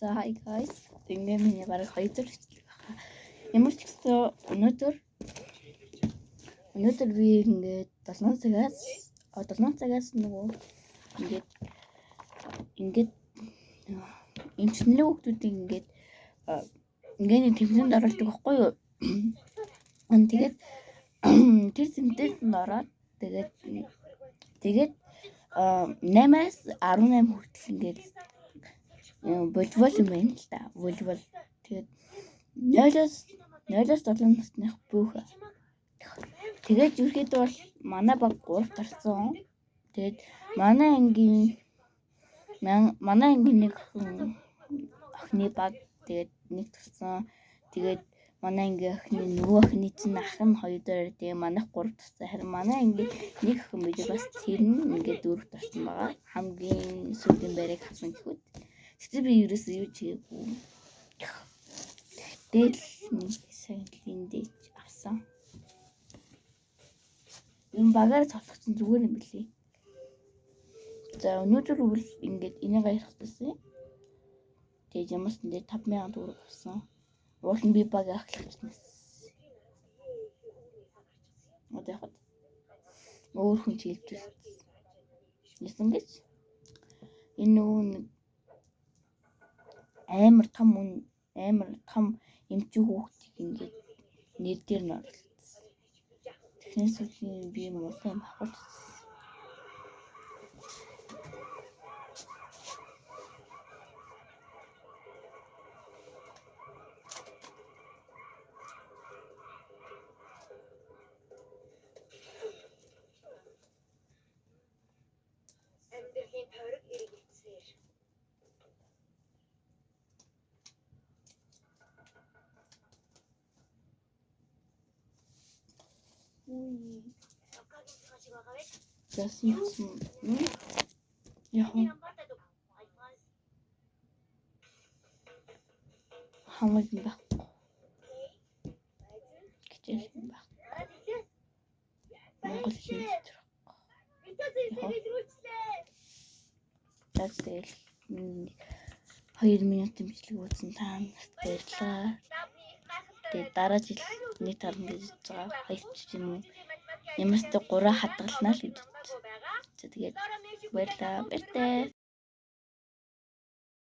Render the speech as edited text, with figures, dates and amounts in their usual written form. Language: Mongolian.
За hi guys. Ингээ миний бараг 2 зэрэг бичлэг байна. Ямар ч гэсэн өнөөдөр би ингээд 7 цагаас нөгөө ингээд инженерийн хүмүүсийг ингээд нэг тэмцээнд оруулдаг байхгүй юу? Тэгээд тэр тэмцээнд ороод тэгээд 8-аас 18 хүртэл ингээд волейбол юм байна л да. Волейбол. Тэгээд 0-оос 7 насных бүх. Тэгээд ерөөхдөө бол манай баг 3 тарсан. Тэгээд манай ангийн нэг охины баг тэгээд нэг тарсан. Тэгээд манай ангийн охины нөгөө охины чинь ах нь 2 дээр тэгээд манайх 3 тарсан. Харин манай ангийн нэг охин байж бас тэр нь ингээд 4 тарсан байгаа. Хамгийн сүүлийн байрыг хасан гэхэд. Тэгтээ би ерөөсөө юу ч хийгээгүй. Тэгэл нэг сайнлын дэж авсан. Юм багаар цолох чинь зүгээр юм билий. За өнөөдөр үл ингээд энийг ярих гэсэн. Тэгээд ямарс энэ 5000 төгрөг авсан. Уул нь би баг ахлагчнаас. Одоо яхад өөр хүн чийлдэл. Ясан гэж энэ нөгөө амар том эмчүү хүүхдийг ингээд нэр дээр нь оруулсан. Тэгнээс үгүй би муутай авах. Амьдралын тойрог эргэлцээр. Яасан яах вэ? Хамаг юм байхгүй. Гэтэл юм байхгүй. Монгол хэл дээр. Тэгэл 2 минутын бичлэг үзсэн та нарт баярлалаа. Тэгээд дараа жил нэг таран гэж байгаа. 2 ч юм уу. Ямарч 3 хадгалнаа л гэж. Тэгээд баярлалаа.